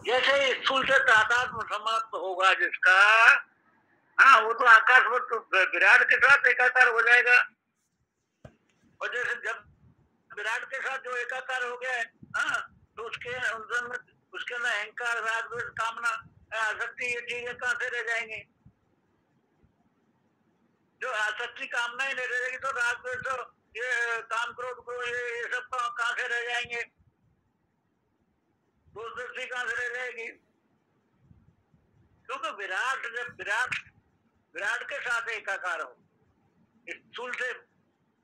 जैसे स्थूल से तादात्म्य समाप्त होगा जिसका, हाँ वो तो आकाश में तो विराट के साथ एकाकार हो जाएगा। और जैसे जब विराट के साथ जो एकाकार हो गया है, हाँ, तो उसके अंदर में उसके अंदर अहंकार, राग, द्वेष, कामना, आसक्ति, ये चीजें कहाँ से रह जाएंगी? जो आसक्ति कामनाएं नहीं रहेगी तो राग द्वेष, ये काम क्रोध को, ये सब कहाँ से रह जाएंगे? दोष दृष्टि कहाँ से रह जाएगी? क्योंकि विराट जब विराट विराट के साथ एकाकार हो, स्थूल से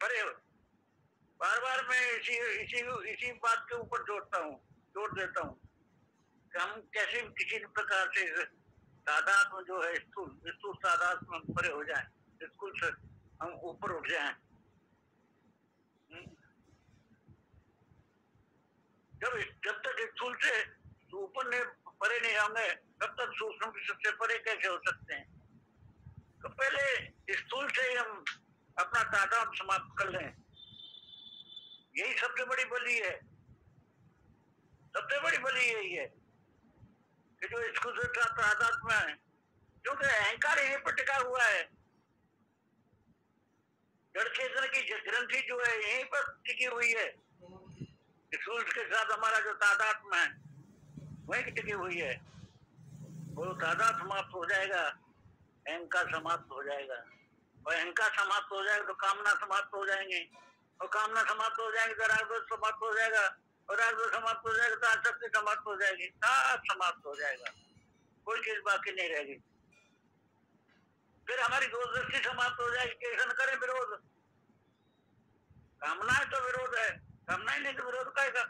परे हो। बार बार मैं इसी इसी इसी बात के ऊपर जोड़ देता हूँ कि हम कैसे किसी प्रकार से तादात्म्य जो है स्थूल तादात्म्य परे हो जाए, स्थूल से हम ऊपर उठ जाए। जब तक स्थूल से ऊपर नहीं परे नहीं होंगे तब तक सूक्ष्म की सबसे परे कैसे हो सकते हैं? तो पहले स्थूल से ही हम अपना तादात्म्य समाप्त कर लें। यही सबसे बड़ी बलि है, सबसे बड़ी बलि यही है कि जो स्थूल से तादात्म्य है, क्योंकि अहंकार यहीं पर टिका हुआ है। जड़ चेतन की ग्रंथि जो है यहीं पर टिकी हुई है। स्थूल के साथ हमारा जो तादात्म्य है वहीं टिकी हुई है। वो तादात्म्य समाप्त हो जाएगा, अहंकार समाप्त हो जाएगा, और अहंकार समाप्त हो जाएगा तो कामना समाप्त हो जाएंगे, और कामना समाप्त हो जाएंगे तो राग समाप्त हो जाएगा, और राग समाप्त हो जाएगा तो आसक्ति समाप्त हो जाएगी, सब समाप्त हो जाएगा, कोई चीज बाकी नहीं रहेगी। फिर हमारी दोष दृष्टि समाप्त हो जाएगी। कैसे न करें विरोध? कामना है तो विरोध है, कामना ही नहीं तो विरोध करेगा।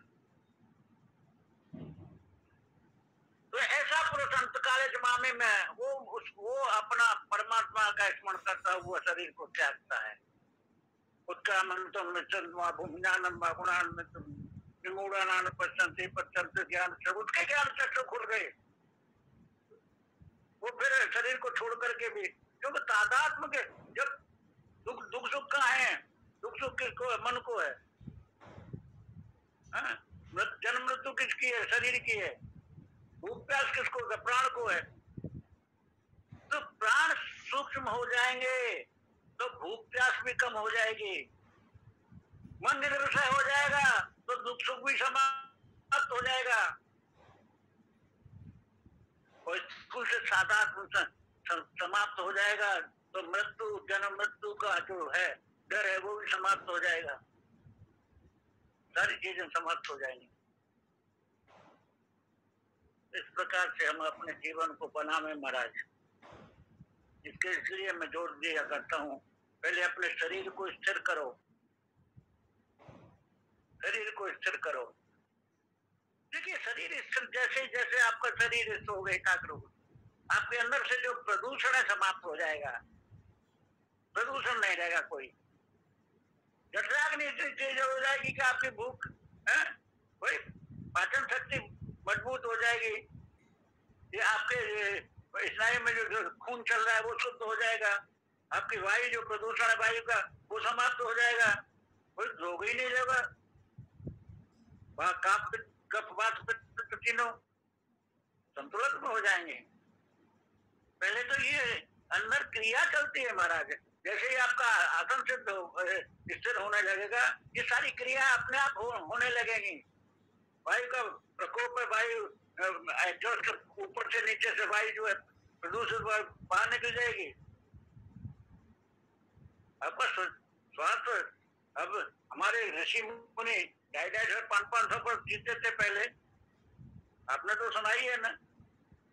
तो ऐसा पुरुष अंतकाल जमाने में वो अपना परमात्मा का स्मरण करता हुआ शरीर को त्यागता है। उत्क्रामंतम चंद्रमा भूमिनानम गुणान्वितम विमूढ़ानान पश्यन्ति पश्यन्ति ज्ञान से, उसके ज्ञान चक्षु खुल गए। वो फिर शरीर को छोड़ करके भी, क्योंकि तादात्म्य के जब दुख सुख का है, दुख सुख किसको है? मन को है। जन्म मृत्यु किसकी है? शरीर की है। भूख प्यास किसको है? प्राण को है। तो प्राण सूक्ष्म हो जाएंगे तो भूख प्यास भी कम हो जाएगी, मन निर्विषय हो जाएगा तो दुख सुख भी समाप्त हो जाएगा, और स्थूल से तादात्म्य समाप्त हो जाएगा तो मृत्यु, जन्म मृत्यु का जो है डर है वो भी समाप्त हो जाएगा, सारी चीजें समाप्त हो जाएंगी। इस प्रकार से हम अपने जीवन को बनावे महाराज। इसके इसलिए मैं जोर दिया करता हूँ, पहले अपने शरीर को स्थिर करो, शरीर को स्थिर करो। देखिए शरीर स्थिर जैसे जैसे आपका शरीर स्थिर हो गया, एकाग्र हो, आपके अंदर से जो प्रदूषण है समाप्त हो जाएगा, प्रदूषण नहीं रहेगा कोई। जठराग्नि चीज हो जाएगी कि आपकी भूख है, वही पाचन शक्ति मजबूत हो जाएगी, ये आपके स्नायु में जो खून चल रहा है वो शुद्ध हो जाएगा, आपकी वायु जो प्रदूषण है वायु का वो समाप्त हो जाएगा, कोई रोग ही नहीं रहेगा। तीनों संतुलन में हो जाएंगे। पहले तो ये अंदर क्रिया चलती है महाराज, जैसे ही आपका आसन सिद्ध स्थिर होने लगेगा ये सारी क्रिया अपने आप होने लगेगी। वायु का प्रकोप है, वायु एग्जॉस्ट ऊपर से नीचे से वायु जो है प्रदूषित बाहर निकल जाएगी। आपका स्वास्थ्य, अब हमारे ऋषि मुनि 250-500 पर जीते थे पहले, आपने तो सुना ही है ना,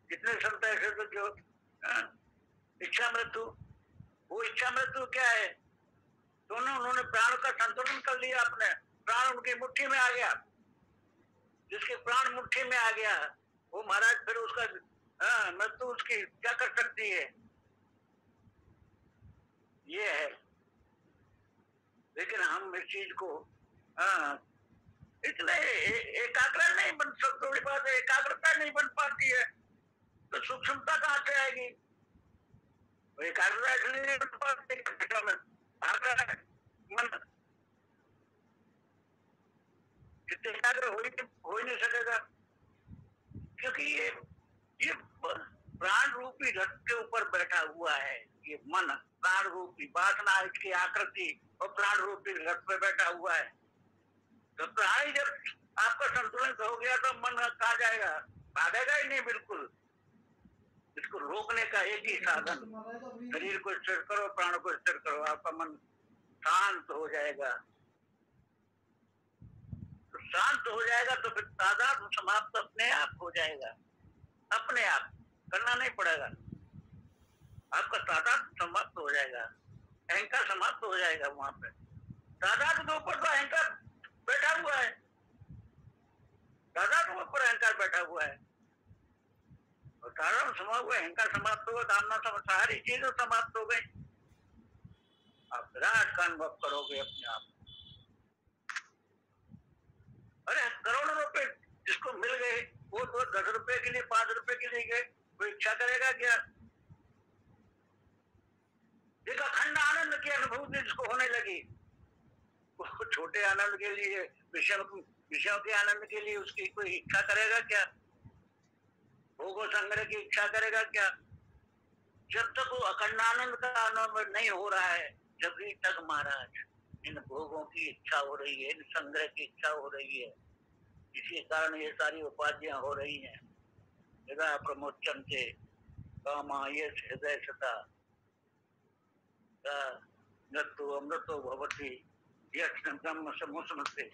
कितने संत ऐसे तो जो इच्छा मृत्यु, वो इच्छा मृत्यु क्या है? दोनों उन्होंने प्राण का संतुलन कर लिया, अपने प्राण उनकी मुट्ठी में आ गया, जिसके प्राण मुट्ठी में आ गया वो महाराज फिर उसका मृत्यु उसकी क्या कर सकती है? ये है। लेकिन हम इस चीज को इतने एकाग्र नहीं बन सकते, थोड़ी बात एकाग्रता नहीं बन पाती है तो सूक्ष्मता कहाँ से आएगी? एकाग्रता इसलिए नहीं बन पाती, मन कितने एकाग्र हो ही नहीं सकेगा, क्योंकि ये प्राण रूपी रथ के ऊपर बैठा हुआ है। ये मन प्राण रूपी, वासना इसकी आकृति और प्राण रूपी रथ पे बैठा हुआ है। तो प्राण जब आपका संतुलित हो गया तो मन कहाँ जाएगा? भागेगा ही नहीं बिल्कुल। इसको रोकने का एक ही साधन, शरीर को स्थिर करो, प्राण को स्थिर करो, आपका मन शांत हो जाएगा। तो शांत हो जाएगा तो फिर तादाद समाप्त अपने आप हो जाएगा। अपने आप करना नहीं पड़ेगा, आपका तादाद समाप्त हो जाएगा, अहंकार समाप्त हो जाएगा। वहां पे तादाद के ऊपर तो अहंकार बैठा हुआ है, तादाद के ऊपर अहंकार बैठा हुआ है। और तादाद समा हुआ, अहंकार समाप्त हुआ, कामना सारी चीजें समाप्त हो गई। आप विराट का अनुभव करोगे अपने आप। अरे करोड़ों रुपए जिसको मिल गए, वो तो 10 रुपए के लिए, 5 रुपए के लिए गए, वो इच्छा करेगा क्या? एक अखंड आनंद की अनुभूति जिसको होने लगी, वो छोटे आनंद के लिए, विषयों के आनंद के लिए उसकी कोई इच्छा करेगा क्या? भोगो संग्रह की इच्छा करेगा क्या? जब तक वो अखंड आनंद का अनुभव नहीं हो रहा है, जब तक महाराज इन भोगों की इच्छा हो रही है, इन संग्रह की इच्छा हो रही है। इसी कारण ये सारी उपाधियां हो रही हैं। हृदय प्रमोचन के कामाये हृदय सता नृत्यो अमृतो भवति ब्रह्म समुसमते।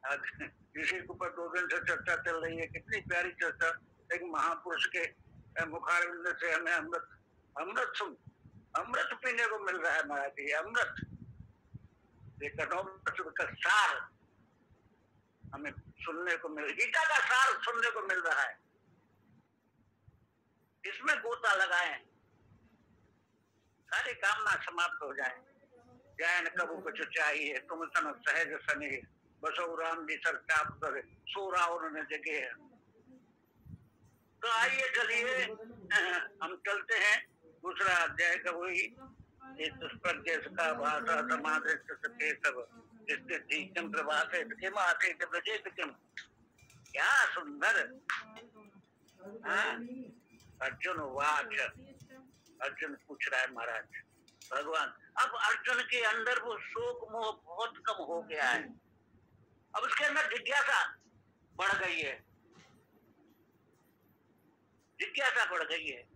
आज इसी के ऊपर 2 दिन से चर्चा चल रही है, कितनी प्यारी चर्चा। एक महापुरुष के मुखारविंद से हमें अमृत पीने को मिल रहा है महाराज जी। अमृत का सार हमें सुनने को मिल, गीता का सार सुनने को मिल रहा है। इसमें गोता लगाएं, सारी कामना समाप्त हो जाए। जैन कबू कुछ चाहिए तुम सन सहज सने, बसो राम जी सर चाप करे, सो रावण ने जगे। तो आइए चलिए हम चलते हैं दूसरा अध्याय का, वही का भाषा समाधि सके सब क्या सुंदर। अर्जुन वाच, अर्जुन पूछ रहा है महाराज भगवान, अब अर्जुन के अंदर वो शोक मोह बहुत कम हो गया है, अब उसके अंदर जिज्ञासा बढ़ गई है, जिज्ञासा बढ़ गई है।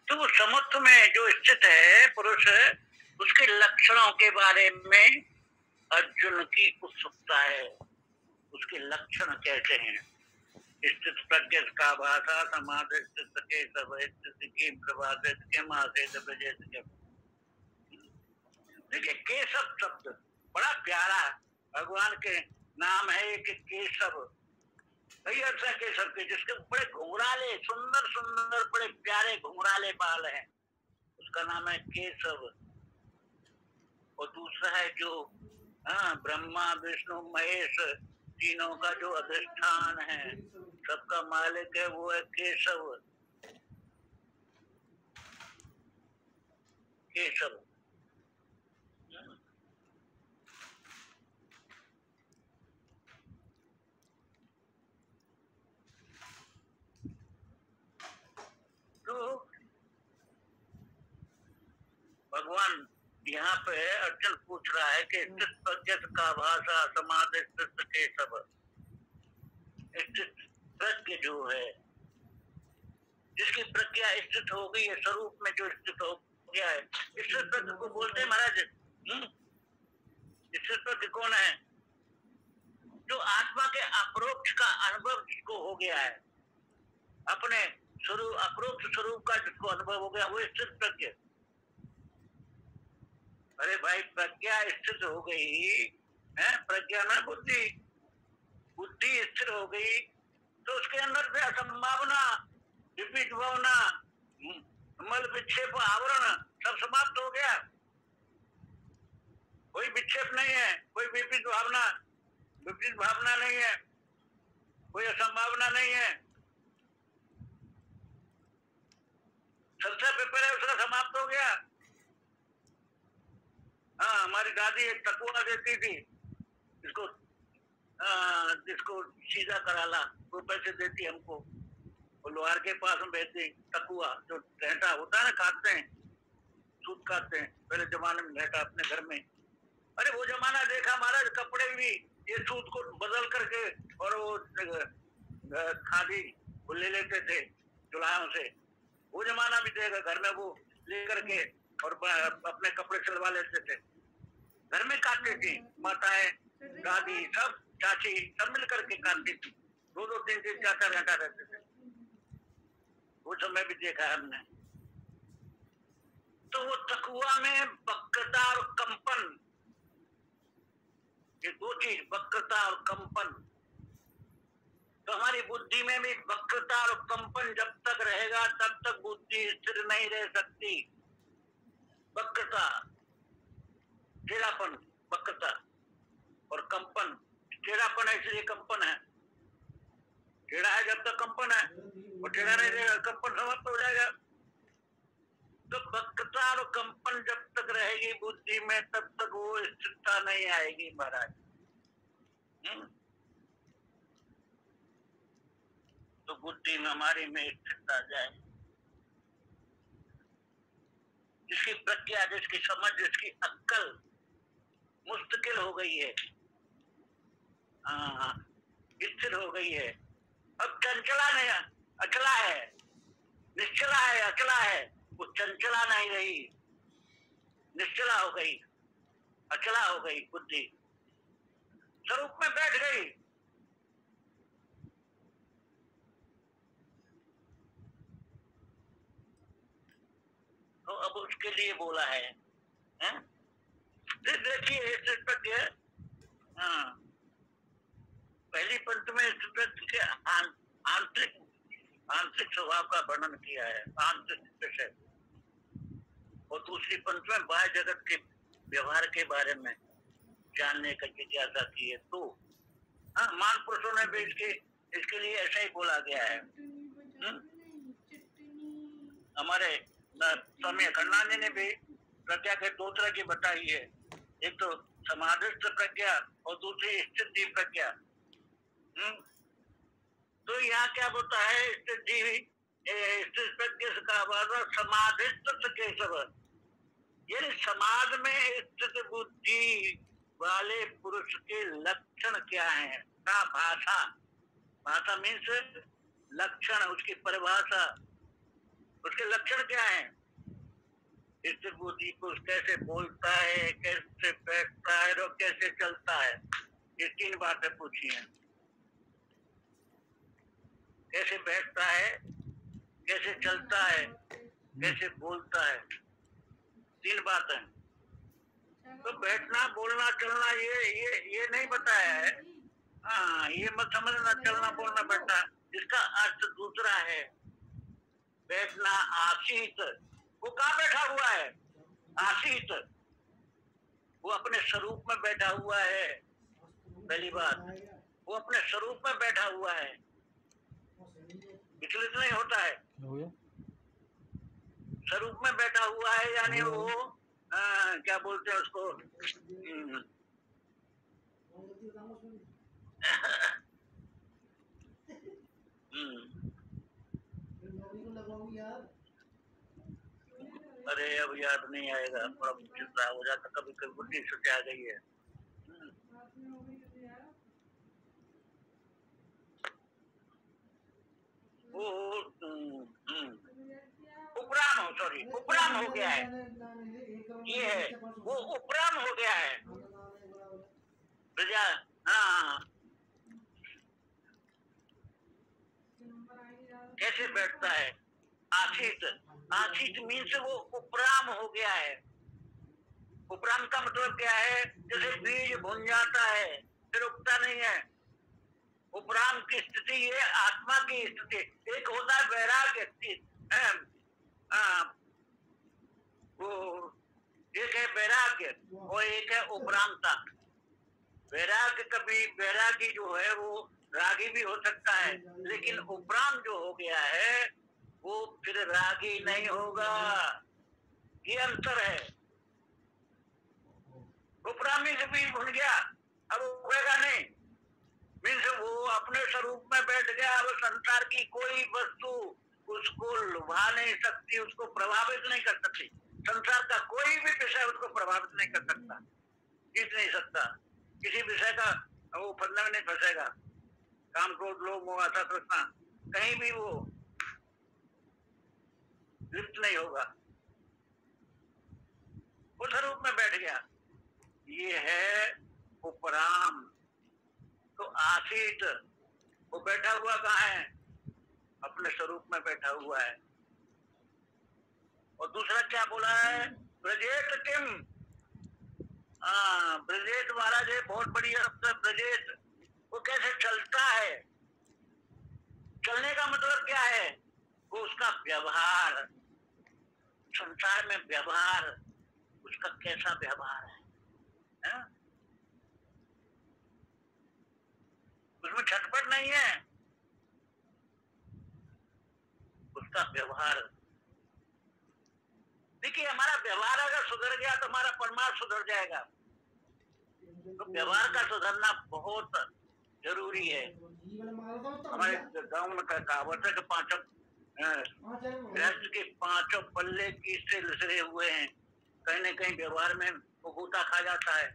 तो वो समुद्र में जो स्थित है पुरुष, उसके लक्षणों के बारे में अर्जुन की उत्सुकता है। उसके लक्षण कैसे हैं? स्थित प्रज्ञ का भाषा समाधि के सब की प्रभाषित के मासित प्रजेत। देखिए केशव शब्द बड़ा प्यारा, भगवान के नाम है कि केशव, कई अर्थ है केशव के, जिसके बड़े घुंघराले सुंदर सुंदर बड़े प्यारे घुंघराले बाल हैं, उसका नाम है केशव। और दूसरा है जो ब्रह्मा विष्णु महेश तीनों का जो अधिष्ठान है, सबका मालिक है, वो है केशव। केशव तो भगवान यहाँ पे अर्जुन पूछ रहा है कि स्थित प्रज्ञ का भाषा समाधि के सब, स्थित प्रज्ञ जो है, जिसकी प्रज्ञा स्थित हो गई है, स्वरूप में जो स्थित हो गया है, स्थित प्रज्ञ को बोलते हैं महाराज। स्थित प्रज्ञ कौन है? जो आत्मा के अपरोक्ष का अनुभव जिसको हो गया है, अपने स्वरूप अपरोक्ष स्वरूप का जिसको अनुभव हो गया, वो स्थित प्रज्ञ। अरे भाई प्रज्ञा स्थिर हो गई है, प्रज्ञा में बुद्धि, बुद्धि स्थिर हो गई तो उसके अंदर से असंभावना, विपरीत भावना, मल विक्षेप आवरण सब समाप्त हो गया। कोई विक्षेप नहीं है, कोई विपरीत भावना नहीं है, कोई असंभावना नहीं है। सबसे पेपर है उसका समाप्त हो गया। हाँ, हमारी दादी एक तकुआ देती थी, इसको जिसको सीधा कराला, वो पैसे देती हमको, और लोहार के पास में भेजती तकुआ, जो रहता होता है ना, काटते हैं, सूत काटते हैं, पहले जमाने में रहता अपने घर में। अरे वो जमाना देखा हमारा, कपड़े भी ये सूत को बदल करके और वो खादी वो ले लेते थे चुलाहों से, वो जमाना भी देखा, घर में वो ले करके और अपने कपड़े सिलवा लेते थे, घर में काटती थी माताएं, दादी, सब चाची सब मिल करके काटती थी, 2-2, 3-3, 4-4 घंटा रहते थे, वो समय भी देखा है हमने। तो वो तकुआ में वक्रता और कंपन, ये दो चीज, वक्रता और कंपन, तो हमारी बुद्धि में भी वक्रता और कंपन जब तक रहेगा तब तक बुद्धि स्थिर नहीं रह सकती। वक्रता, टेढ़ापन, वक्रता और कंपन, टेढ़ापन है इसलिए कंपन है, टेढ़ा है जब तक कंपन है, और टेढ़ा नहीं रहेगा कंपन समाप्त हो जाएगा। तो वक्रता और कंपन जब तक रहेगी बुद्धि में तब तक वो स्थिरता नहीं आएगी महाराज। तो बुद्धि में हमारी में स्थिरता जाए, जिसकी प्रज्ञा, जिसकी समझ, जिसकी अक्कल मुस्तकिल हो गई है, स्थिर हो गई है, अब चंचला नहीं, अचला है, निश्चला है, अचला है, वो चंचला नहीं रही, निश्चला हो गई, अचला हो गई, बुद्धि स्वरूप में बैठ गई। तो अब उसके लिए बोला है, देखिए प्रज्ञा, पहली पंक्ति में के आंतरिक स्वभाव का वर्णन किया है, आंतरिक विषय, और दूसरी पंक्ति में बाह्य जगत के व्यवहार के बारे में जानने का जिज्ञासा की है। तो मान पुरुषों ने भी इसके लिए ऐसा ही बोला गया है। हमारे स्वामी अखंडानंद जी ने भी प्रज्ञा के 2 तरह की बताई है, एक तो समाधिस्थ प्रज्ञा और दूसरी स्थिति प्रज्ञा। तो यहाँ क्या होता है, स्थिति प्रज्ञा का समाधिस्थ केशव, यानी समाज में स्थित बुद्धि वाले पुरुष के लक्षण क्या है, का भाषा, भाषा मीन्स लक्षण, उसकी परिभाषा, उसके लक्षण क्या है, स्थिर बुद्धि पुरुष कैसे बोलता है, कैसे बैठता है और कैसे चलता है, ये 3 बातें पूछी हैं। कैसे बैठता है, कैसे चलता है, कैसे बोलता है, 3 बातें। तो बैठना, बोलना, चलना ये नहीं बताया है, ये मत समझना चलना बोलना बैठना, इसका अर्थ दूसरा है। बैठना आसीत, वो कहाँ बैठा हुआ है, आसीत, वो अपने स्वरूप में बैठा हुआ है, पहली बात, वो अपने स्वरूप में बैठा हुआ है, विचलित नहीं होता है, स्वरूप में बैठा हुआ है, यानी वो क्या बोलते हैं उसको, अरे अब याद नहीं आएगा, थोड़ा चिंता हो जाता, कभी कभी बुद्धि से आ गई है। वो उपराम हो, सॉरी उपराम हो गया है, ये है वो उपराम हो गया है प्रजा। कैसे बैठता है, आशीत, आशीत मीन्स वो उपराम हो गया है। उपराम का मतलब क्या है, जैसे बीज भुन जाता है फिर उगता नहीं है, उपराम की स्थिति ये आत्मा की स्थिति। एक होता है वैराग्य, वो एक है वैराग्य और एक है उपरामता। वैराग्य, कभी वैरागी जो है वो रागी भी हो सकता है, लेकिन उपराम जो हो गया है वो फिर रागी नहीं होगा। ये अंतर है। वो ब्राह्मी से बीज भून गया, अब उगेगा नहीं। मीन्स वो अपने स्वरूप में बैठ गया। अब संसार की कोई वस्तु उसको लुभा नहीं सकती, उसको प्रभावित नहीं कर सकती। संसार का कोई भी विषय उसको प्रभावित नहीं कर सकता, जीत नहीं सकता। किसी विषय का वो फंदा में नहीं फंसेगा। काम, क्रोध, लोभ, मोह, आशा, तृष्णा कहीं भी वो लिप्त नहीं होगा। वो स्वरूप में बैठ गया। ये है उपराम। तो आसीत वो बैठा हुआ कहाँ है? अपने स्वरूप में बैठा हुआ है। और दूसरा क्या बोला है? ब्रजेत किम। ब्रजेत महाराज है, बहुत बढ़िया शब्द है ब्रजेत। वो कैसे चलता है? चलने का मतलब क्या है? वो उसका व्यवहार, संसार में व्यवहार, उसका कैसा व्यवहार है? उसमें छटपट नहीं है। उसका व्यवहार, देखिए हमारा व्यवहार अगर सुधर गया तो हमारा परमार्थ सुधर जाएगा। तो व्यवहार का सुधरना बहुत जरूरी है। हमारे गांव में कहावत है कि पांचों गृहस्थ के पांचों पल्ले किससे लसरे हुए हैं। कहीं न कहीं व्यवहार में वो गोता खा जाता है।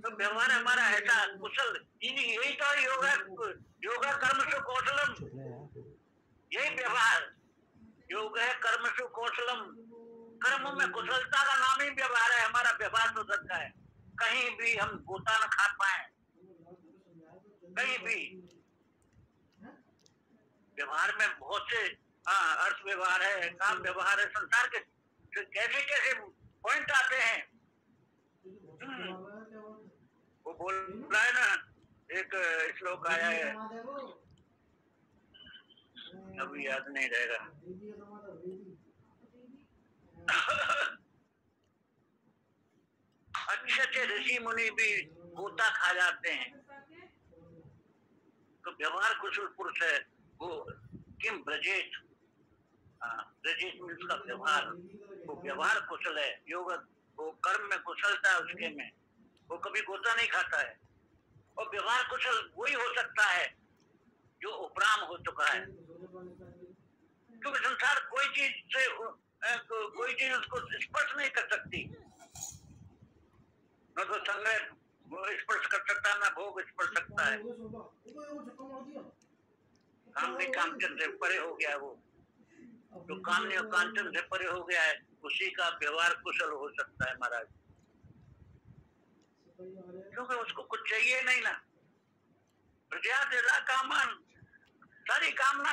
तो व्यवहार हमारा ऐसा कुशल, यही तो योगा कर्म से कौशलम, यही व्यवहार। योग है कर्म से कौशलम। कर्म में कुशलता का नाम ही व्यवहार है। हमारा व्यवहार सुधरता है, कहीं भी हम गोता न खा पाए, कहीं भी। व्यवहार में बहुत से अर्थ व्यवहार है, काम व्यवहार है। संसार के कैसे कैसे पॉइंट आते हैं। वो बोल रहा है ना, एक श्लोक आया है, अभी याद नहीं रहेगा। अच्छे अच्छे ऋषि मुनि भी गोता खा जाते हैं। तो व्यवहार कुशल पुरुष है वो। किम ब्रजेत, ब्रजेत में उसका व्यवहार, वो व्यवहार कुशल है। योग वो कर्म में कुशलता है उसके में, वो कभी गोता नहीं खाता है। और व्यवहार कुशल वही हो सकता है जो उपराम हो चुका है। क्योंकि संसार कोई चीज से कोई चीज उसको स्पर्श नहीं कर सकती। न तो संग्रह स्पर्श कर सकता है, न भोग स्पर्श सकता है। काम भी कामचंद से परे हो गया। वो जो काम नहीं कांचन से परे हो गया है, उसी का व्यवहार कुशल हो सकता है महाराज। क्योंकि उसको कुछ चाहिए नहीं ना। प्रजा कामन, सारी कामना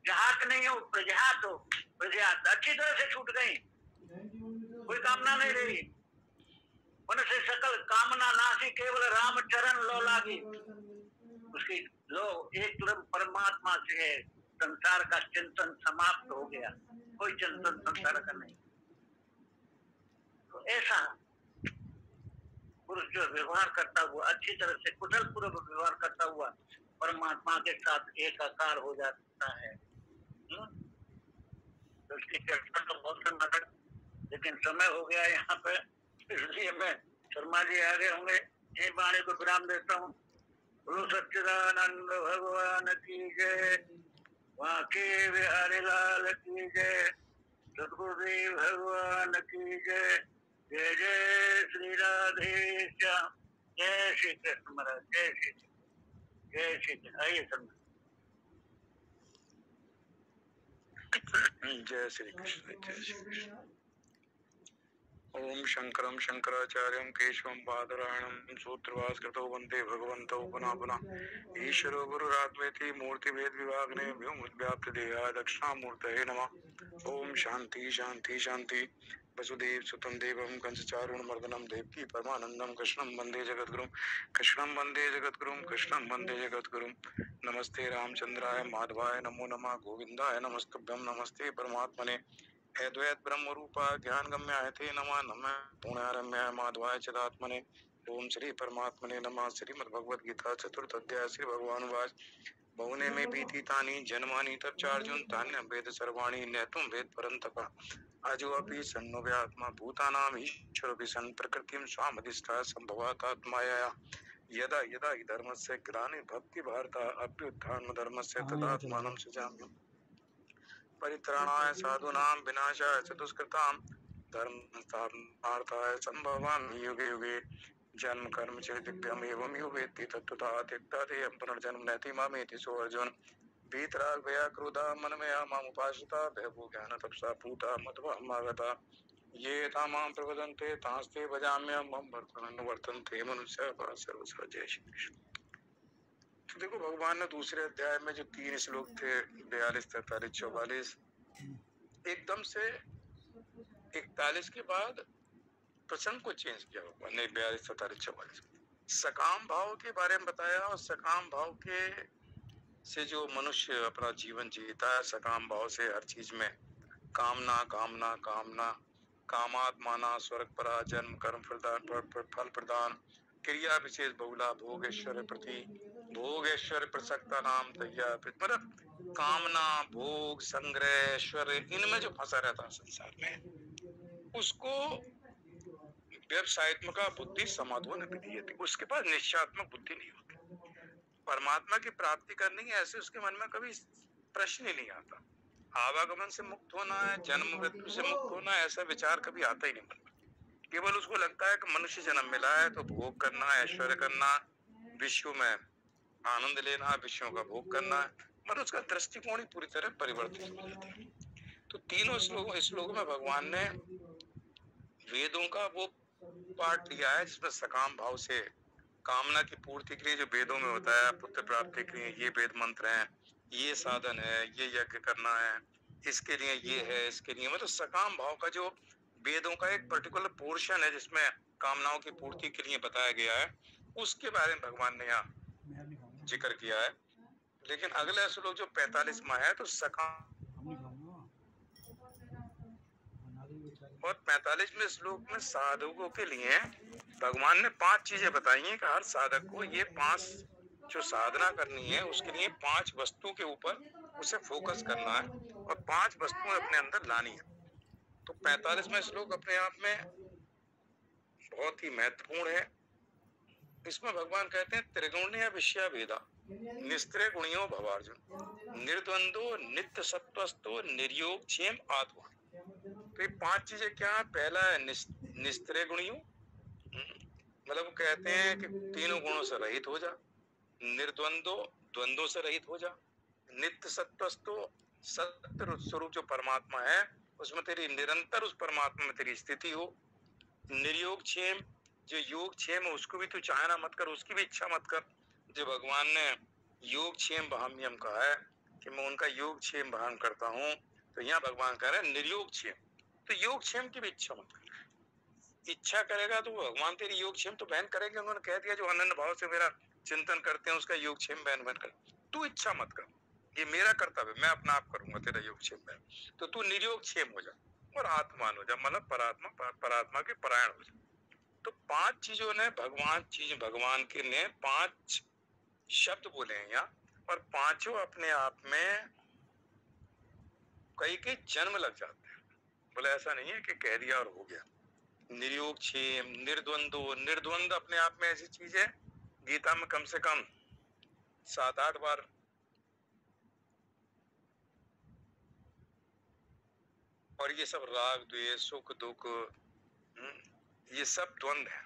जहात नहीं हो, प्रजात हो। प्रजात अच्छी तरह से छूट गई, कोई कामना नहीं रही। मनुष्य सकल कामना नासी, केवल राम चरण लो लागी। उसकी लो एक तरफ परमात्मा से है। संसार का चिंतन समाप्त हो गया, कोई चिंतन संसार का नहीं। तो ऐसा पुरुष जो व्यवहार करता हुआ, अच्छी तरह से कुशल पूर्वक व्यवहार करता हुआ परमात्मा के साथ एकाकार हो जाता है। तो उसकी चर्चा तो बहुत नाटक, लेकिन समय हो गया यहाँ पे, इसलिए मैं शर्मा जी आगे होंगे, ये वाणी को विराम देता हूँ। बोलो सच्चिदानंद भगवान की जय, वाके बिहारी लाल की जय, सदगुरुदेव भगवान की जय। जय जय श्री राधे श्याम। जय श्री कृष्ण महाराज। जय श्री जय श्री कृष्ण। आइए सर। जय श्री कृष्ण। जय श्री कृष्ण। ओम शंकरं शंकराचार्यं केशवं बादरायणं सूत्रवास कृतो वंदे भगवन्तौ पुनः पुनः। ईश्वरो गुरुरात्मेति मूर्तिभेद विभागिने व्योमव्याप्त देहाय दक्षिणामूर्तये नमः। ओम शांति शांति शांति। वसुदेव सुतं देवं कंसचारुणमर्दनं देवकी परमानंदं कृष्णं वंदे जगद्गुरुं। कृष्णं वंदे जगद्गुरुं। कृष्णं वंदे जगद्गुरुं। नमस्ते रामचंद्राय माधवाय नमो नमः। गोविंदाय नमस्तुभ्यं। नमस्ते परमात्मने अद्वैत ब्रह्म रूपा ज्ञान गम्याय ते नमः। नमः पुण्यारम्याय माधवाय चिदात्मने। ओम श्री परमात्मने नमः। श्रीमद् भगवद गीता चतुर्थ अध्याय श्री भगवानुवाच बहुने में बीती तानी जन्मानी तब चार्जुन तान्य वेद सर्वाणी न तुम वेद परंतपा अजो अपि सन्नो आत्मा भूतानाम ईश्वर भी सन प्रकृतिम स्वामधिष्ठा संभवात्माया यदा यदा हि धर्मस्य ग्लानि भक्ति भारता अभ्युत्थान धर्मस्य तदात्मानं सृजाम्यहम् परित्राणाय साधूनां विनाशाय च दुष्कृतां धर्म स्थापनार्थाय संभवामि युगे युगे जन्म कर्म च दिव्यम एवं यो वेत्ति तत्त्वतः त्यक्ता देहं पुनर्जन्म नैति मामेति सो अर्जुन वीतराग भया क्रोधा मनमया माम उपाश्रिता भयभो ज्ञान तपसा पूता मध्वमागता ये तामां प्रवदन्ते तांस्ते भजाम्यहम् मम वर्तन्ते मनुष्याः सर्वस्य जय श्री कृष्ण। तो देखो भगवान ने दूसरे अध्याय में जो 3 श्लोक थे 42, 43, 44 एकदम से 41 के बाद प्रसंग को चेंज किया भगवान ने 42, 43, 44 सकाम भाव के बारे में बताया और सकाम भाव के से जो मनुष्य अपना जीवन जीता है सकाम भाव से हर चीज में कामना कामना कामना कामात्माना स्वर्ग परा जन्म कर्म प्रदान फल प्रदान क्रिया विशेष बहुला भोगेश्वर प्रति भोगेश्वर प्रसक्ता नाम तैया मतलब कामना भोग संग्रह ऐश्वर्य इनमें जो फंसा रहता है संसार में उसको व्यवसायत्मक बुद्धि समाधो न विधीये थी उसके पास निश्चयात्मक बुद्धि नहीं होती। परमात्मा की प्राप्ति करनी है ऐसे उसके मन में कभी प्रश्न ही नहीं आता। आवागमन से मुक्त होना है जन्म मृत्यु से मुक्त होना है ऐसा विचार कभी आता ही नहीं मन में। केवल उसको लगता है कि मनुष्य जन्म मिला है तो भोग करना ऐश्वर्य करना विश्व में आनंद लेना विषयों का भोग करना है मतलब उसका दृष्टिकोण ही पूरी तरह परिवर्तित हो जाता है। तो तीनों श्लोकों में भगवान ने वेदों का वो पाठ लिया है जिसमें सकाम भाव से कामना की पूर्ति के लिए जो वेदों में होता है पुत्र प्राप्ति के लिए ये वेद मंत्र हैं ये साधन है ये यज्ञ करना है इसके लिए ये है इसके लिए मतलब सकाम भाव का जो वेदों का एक पर्टिकुलर पोर्शन है जिसमें कामनाओं की पूर्ति के लिए बताया गया है उसके बारे में भगवान ने यहाँ जिक्र किया है। लेकिन अगला श्लोक जो 45 में है तो सकाम और 45वें श्लोक में साधकों के लिए भगवान ने 5 चीजें बताई हैं कि हर साधक को ये 5 जो साधना करनी है उसके लिए 5 वस्तुओं के ऊपर उसे फोकस करना है और 5 वस्तुएं अपने अंदर लानी है। तो 45वें श्लोक अपने आप में बहुत ही महत्वपूर्ण है। इसमें भगवान कहते हैं त्रिगुण्य विषय वेदा निस्त्रिय गुणियों भवार्जुन निर्द्वंदो नित्य सत्वस्तो निर्योग क्षेम आत्मा। तो ये 5 चीजें क्या है। पहला है निस्त्रिय गुणियों मतलब कहते हैं कि तीनों गुणों से रहित हो जा निर्द्वंदो द्वंद्वों से रहित हो जा नित्य सत्वस्तो सत्य स्वरूप जो परमात्मा है उसमें तेरी निरंतर उस परमात्मा में तेरी स्थिति हो। निर्योग क्षेम जो योग क्षेम है उसको भी तू चाहना मत कर उसकी भी इच्छा मत कर। जो भगवान ने योग क्षेम भाम्यम कहा है कि मैं उनका योग क्षेम भान करता हूँ तो यहाँ भगवान कह रहे हैं निर्योग क्षेम तो योग क्षेम की भी इच्छा मत कर। इच्छा करेगा तो भगवान तेरी योग क्षेम तो बहन करेंगे। उन्होंने कह दिया जो अनन्य भाव से मेरा चिंतन करते हैं उसका योग क्षेम बहन कर। तू इच्छा मत कर ये मेरा कर्तव्य मैं अपना आप करूंगा तेरा योग क्षेम बहन तो तू निर्योग क्षेम हो जा और आत्मान हो जा मतलब परात्मा के परायण हो जा। तो 5 चीजों ने भगवान के ने 5 शब्द बोले हैं यहाँ और पांचों अपने आप में कई जन्म लग जाते हैं। बोले ऐसा नहीं है कि कह दिया और हो गया। निर्योग क्षेम निर्द्वंद अपने आप में ऐसी चीज है गीता में कम से कम 7-8 बार और ये सब राग द्वेष सुख दुख ये सब द्वंद है।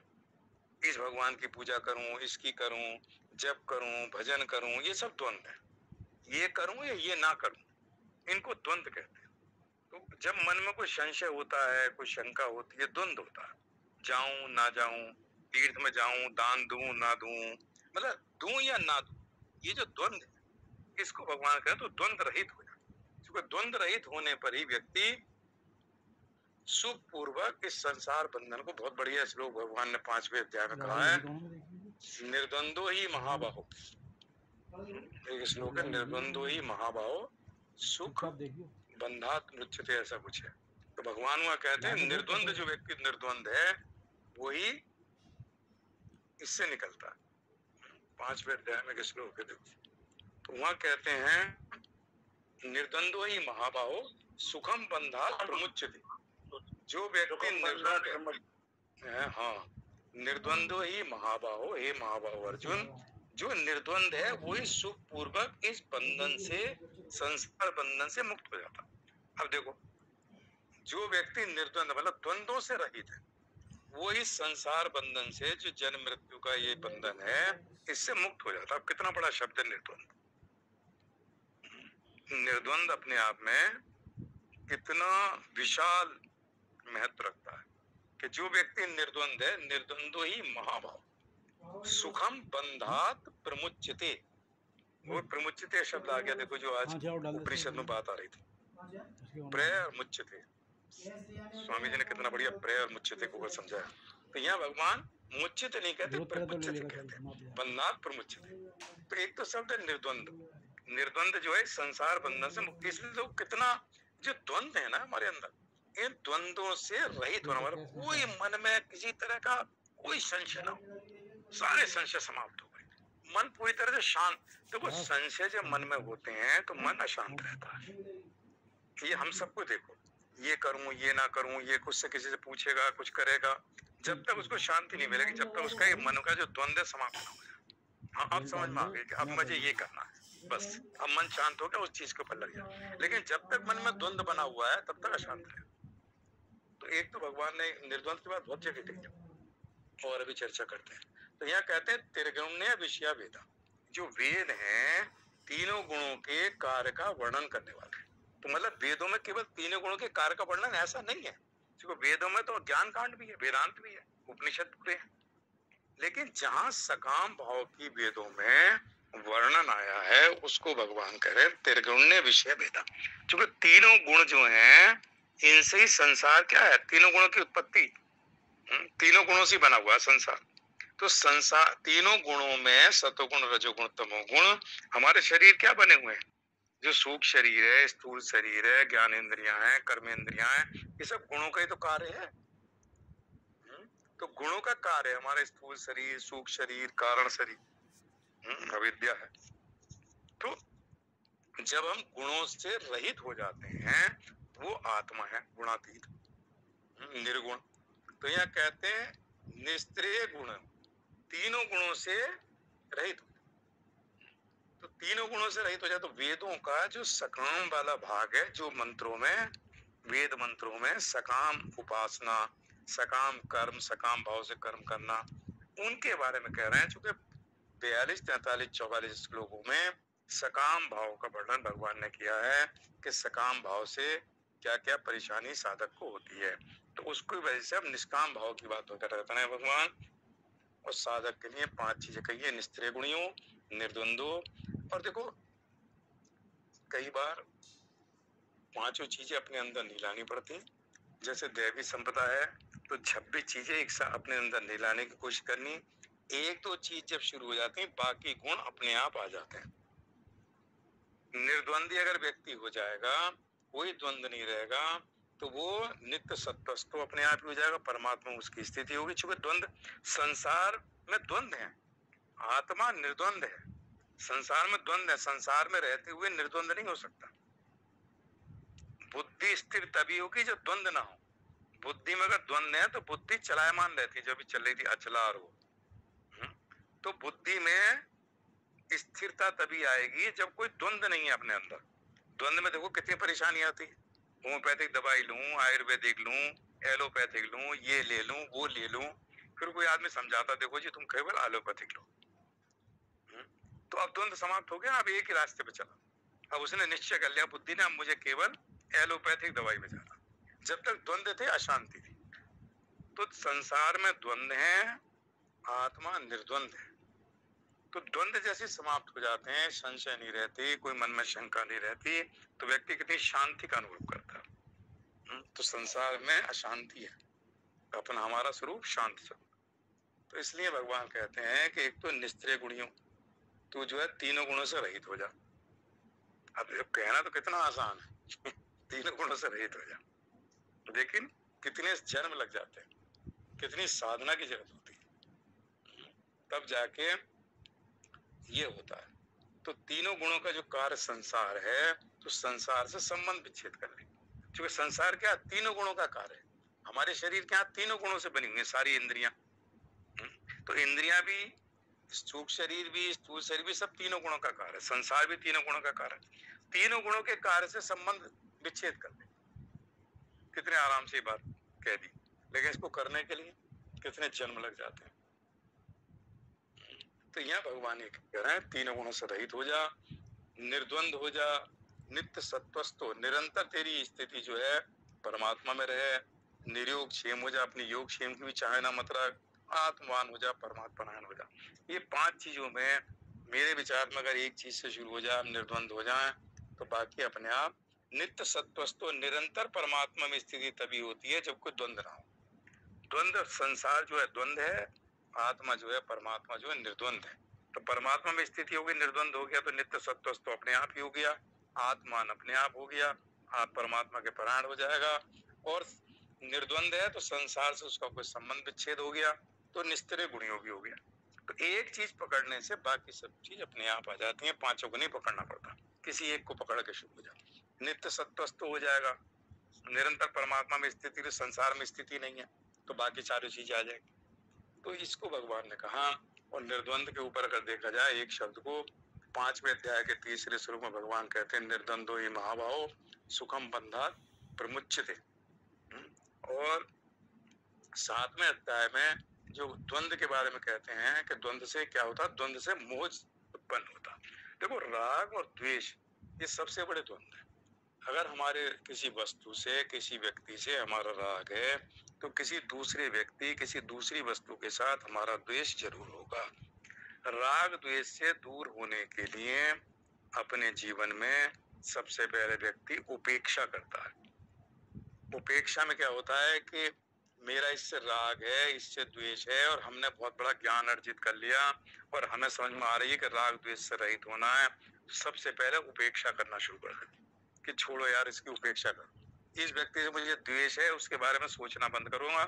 इस भगवान की पूजा करूं इसकी करूं जप करूं भजन करूं ये सब द्वंद है। ये करूं या ये ना करूं इनको द्वंद कहते हैं। तो जब मन में कोई संशय होता है कोई शंका होती है द्वंद होता है। जाऊं ना जाऊं तीर्थ में जाऊं दान दूं ना दूं मतलब दूं या ना दूं ये जो द्वंद है इसको भगवान कहते हैं तो द्वंद रहित हो जाए। क्योंकि द्वंद रहित होने पर ही व्यक्ति सुख पूर्वक इस संसार बंधन को बहुत बढ़िया श्लोक भगवान ने 5वें अध्याय में कहा है निर्द्वंदो ही महाबाहो। एक श्लोक है निर्द्वंदो ही महाबाहो सुख बंधात मृच्छते ऐसा कुछ है। तो भगवान वहां कहते हैं निर्द्वंद जो व्यक्ति निर्द्वंद है वही इससे निकलता है। 5वें अध्याय में श्लोक है देखो। तो वहां कहते हैं निर्द्वंद्व ही महाबाहो सुखम बंधात प्रमुच्यते। जो व्यक्ति निर्द्वंद है, हाँ, निर्द्वंद्व ही महाबाहो, हे महाबाहो अर्जुन, जो निर्द्वंद है वही सुख पूर्वक इस बंधन से, संसार बंधन से मुक्त हो जाता। अब देखो, जो व्यक्ति निर्द्वंद मतलब द्वंद्वों से रहित है, वो इस संसार बंधन से, जो जन्म मृत्यु का ये बंधन है, इससे मुक्त हो जाता। अब कितना बड़ा शब्द है निर्द्वंद। निर्द्वंद अपने आप में कितना विशाल महत्व रखता है कि जो व्यक्ति निर्द्वंद है, निर्द्वंदो ही महाभाव सुखम बंधात प्रमुच्यते। वो प्रमुच्यते शब्द आ गया, देखो जो आज उपनिषद में बात आ रही थी, प्रय और मुच्यते। स्वामी जी ने कितना बढ़िया प्रय और मुच्यते को समझाया। तो यहाँ भगवान मुच्यते नहीं कहते, प्रमुच्यते कहते हैं, बंधात प्रमुच्यते। तो एक तो शब्द है निर्द्वंद। निर्द्वंद जो है संसार बंधन से मुक्ति। इसलिए तो कितना जो द्वंद है ना हमारे अंदर, इन द्वंद्वों से रहित होना, मतलब कोई मन में किसी तरह का कोई संशय ना हो, सारे संशय समाप्त हो गए, मन पूरी तरह से शांत। देखो संशय जब मन में होते हैं तो मन अशांत रहता है। ये हम सबको देखो, ये करूं ये ना करूं, ये कुछ से किसी से पूछेगा कुछ करेगा, जब तक उसको शांति नहीं मिलेगी, जब तक उसका ये मन का जो द्वंद है समाप्त ना हो जाए। हाँ, अब समझ में आ गई कि अब मुझे ये करना है, बस अब मन शांत हो गया, उस चीज के ऊपर लग गया। लेकिन जब तक मन में द्वंद बना हुआ है तब तक अशांत है। तो एक तो भगवान ने निर्द्वंद की बात बहुत जगह कही और अभी चर्चा करते हैं। तो यहाँ कहते हैं त्रिगुण्य विषया वेदा, जो वेद हैं तीनों गुणों के कार्य का वर्णन करने वाले। तो मतलब वेदों में केवल तीनों गुणों के कार्य का वर्णन ऐसा नहीं है, क्योंकि वेदों में तो ज्ञान कांड भी है, वेदांत भी है, उपनिषद पूरे हैं। लेकिन जहाँ सकाम भाव की वेदों में वर्णन आया है उसको भगवान कह रहे हैं त्रिगुण्य विषय वेदा। क्योंकि तीनों गुण जो हैं इनसे ही संसार क्या है, तीनों गुणों की उत्पत्ति, तीनों गुणों से बना हुआ है संसार। तो संसार तीनों गुणों में सतोगुण रजोगुण तमोगुण, हमारे शरीर क्या बने हुए हैं, जो सूक्ष्म शरीर है, स्थूल शरीर है, ज्ञानेंद्रियां हैं, कर्मेंद्रियां हैं, ये सब गुणों का ही तो कार्य है। तो गुणों का कार्य हमारे स्थूल शरीर, सूक्ष्म शरीर, कारण शरीर, अविद्या है। तो जब हम गुणों से रहित हो जाते हैं वो आत्मा है, गुणातीत, निर्गुण। तो यहाँ कहते हैं निस्त्रेय गुण, तीनों गुणों से रहित। तो तीनों गुणों से रहित हो जाए तो वेदों का जो सकाम वाला भाग है, जो मंत्रों में, वेद मंत्रों में सकाम उपासना, सकाम कर्म, सकाम भाव से कर्म करना, उनके बारे में कह रहे हैं। चूंकि 42, 43, 44 श्लोकों में सकाम भाव का वर्णन भगवान ने किया है कि सकाम भाव से क्या क्या परेशानी साधक को होती है। तो उसकी वजह से अब निष्काम भाव की बात होकर रहता है भगवान। और साधक के लिए 5 चीजें कही है, निस्त्रेय गुणियों, निर्द्वंदो। और देखो कई बार 5 चीजें अपने अंदर नहीं लानी पड़ती। जैसे दैवी संपदा है तो 26 चीजें एक साथ अपने अंदर नहीं लाने की कोशिश करनी। एक दो चीज जब शुरू हो जाती है बाकी गुण अपने आप आ जाते हैं। निर्द्वंदी अगर व्यक्ति हो जाएगा, कोई द्वंद नहीं रहेगा, तो वो नित्य सत्वस्त अपने आप ही हो जाएगा, परमात्मा उसकी स्थिति होगी। चूंकि द्वंद संसार में द्वंद है, आत्मा निर्द्वंद है, संसार में द्वंद है, संसार में रहते हुए निर्द्वंद नहीं हो सकता। बुद्धि स्थिर तभी होगी जब द्वंद ना हो। बुद्धि में अगर द्वंद है तो बुद्धि चलायमान रहती है, जो भी चल रही थी अचला रो। तो बुद्धि में स्थिरता तभी आएगी जब कोई द्वंद नहीं है अपने अंदर। द्वंद में देखो कितनी परेशानी आती है, होम्योपैथिक दवाई लूं, आयुर्वेदिक लूं, एलोपैथिक लूं, ये ले लूं, वो ले लूं, फिर कोई आदमी समझाता देखो जी तुम केवल एलोपैथिक लो। तो अब द्वंद समाप्त हो गया, अब एक ही रास्ते पे चला। अब उसने निश्चय कर लिया बुद्धि ने, अब मुझे केवल एलोपैथिक दवाई में जाना। जब तक द्वंद थे अशांति थी। तो संसार में द्वंद है, आत्मा निर्द्वंद है। तो द्वंद जैसे समाप्त हो जाते हैं, संशय नहीं रहती, कोई मन में शंका नहीं रहती, तो व्यक्ति कितनी शांति का अनुभव करता है। तो संसार में अशांति है, अपना हमारा स्वरूप शांत स्वरूप। तो इसलिए भगवान कहते हैं कि एक तो निस्त्रेय गुणियों, तू जो है तीनों गुणों से रहित हो जा। अब कहना तो कितना आसान है तीनों गुणों से रहित हो जा, लेकिन कितने जन्म लग जाते हैं, कितनी साधना की जरूरत होती है, तब जाके ये होता है। तो तीनों गुणों का जो कार्य संसार है, तो संसार से संबंध विच्छेद कर ले। क्योंकि संसार क्या, तीनों गुणों का कार्य है। हमारे शरीर क्या, तीनों गुणों से बनी हुई है सारी इंद्रियां। तो इंद्रियां भी, सूक्ष्म शरीर भी, स्थूल शरीर भी, सब तीनों गुणों का कार्य है। संसार भी तीनों गुणों का कार्य है। तीनों गुणों के कार्य से संबंध विच्छेद कर ले। कितने आराम से ये बात कह दी, लेकिन इसको करने के लिए कितने जन्म लग जाते हैं। तो यहाँ भगवान ये कह रहे हैं, तीनों गुणों से रहित हो जा, निर्द्वंद हो जा, नित्य सत्वस्थ हो, निरंतर तेरी स्थिति जो है परमात्मा में रहे, निर्योग क्षेम हो जा, अपनी योग क्षेम की भी चाहना मत रख, आत्मवान हो जा, परमात्मा नारायण हो जा। ये 5 चीजों में मेरे विचार में अगर एक चीज से शुरू हो जाए, निर्द्वंद हो जाए, तो बाकी अपने आप नित्य सत्वस्थ हो, निरंतर परमात्मा में स्थिति तभी होती है जब कोई द्वंद ना हो। द्वंद, संसार जो है द्वंद है, आत्मा जो है, परमात्मा जो है निर्द्वंद है। तो परमात्मा में स्थिति होगी, निर्द्वंद हो गया, तो नित्य सत्वस्थ तो अपने आप ही हो गया, आत्मान अपने आप हो गया, आप परमात्मा के प्राण हो जाएगा। और निर्द्वंद है तो संसार से उसका कोई संबंध विच्छेद हो गया, तो निस्त्रिय गुणयोगी हो गया। तो एक चीज पकड़ने से बाकी सब चीज अपने आप आ जाती है, पांचों को नहीं पकड़ना पड़ता, किसी एक को पकड़ के शुरू हो जाता। नित्य सत्वस्थ हो जाएगा, निरंतर परमात्मा में स्थिति, तो संसार में स्थिति नहीं है, तो बाकी चारों चीजें आ जाएगी। तो इसको भगवान ने कहा। और निर्द्वंद के ऊपर अगर देखा जाए एक शब्द को, 5वें अध्याय के 3रे श्लोक में भगवान कहते हैं, निर्द्वंदो ही महाभाव सुखम बंधात प्रमुच्यते। और 7वें अध्याय में जो द्वंद के बारे में कहते हैं कि द्वंद से क्या होता है, द्वंद से मोह उत्पन्न होता। देखो, राग और द्वेष ये सबसे बड़े द्वंद है। अगर हमारे किसी वस्तु से, किसी व्यक्ति से हमारा राग है, तो किसी दूसरे व्यक्ति, किसी दूसरी वस्तु के साथ हमारा द्वेष जरूर होगा। राग द्वेष से दूर होने के लिए अपने जीवन में सबसे पहले व्यक्ति उपेक्षा करता है। उपेक्षा में क्या होता है कि मेरा इससे राग है, इससे द्वेष है, और हमने बहुत बड़ा ज्ञान अर्जित कर लिया और हमें समझ में आ रही है कि राग द्वेष से रहित होना है। सबसे पहले उपेक्षा करना शुरू कर देते कि छोड़ो यार, इसकी उपेक्षा करो, इस व्यक्ति से मुझे द्वेष है, उसके बारे में सोचना बंद करूंगा,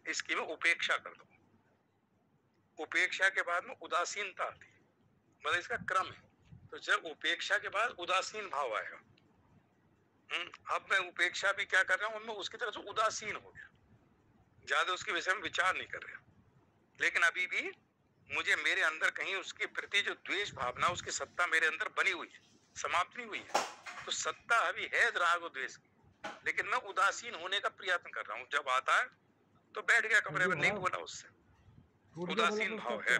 इसकी मैं उपेक्षा कर दूंगा। उपेक्षा के बाद में उदासीनता आती है, मतलब इसका क्रम है। तो जब उपेक्षा के बाद उदासीन भाव आएगा, अब मैं उपेक्षा भी क्या कर रहा हूं, मैं उसकी तरफ से उदासीन हो गया, ज्यादा उसके विषय में विचार नहीं कर रहा, लेकिन अभी भी मुझे मेरे अंदर कहीं उसके प्रति जो द्वेष भावना, उसकी सत्ता मेरे अंदर बनी हुई है, समाप्त नहीं हुई है। तो सत्ता अभी है राग और द्वेष की, लेकिन मैं उदासीन होने का प्रयत्न कर रहा हूँ। जब आता है तो बैठ गया कमरे में, नहीं बोला उससे, उदासीन भाव है,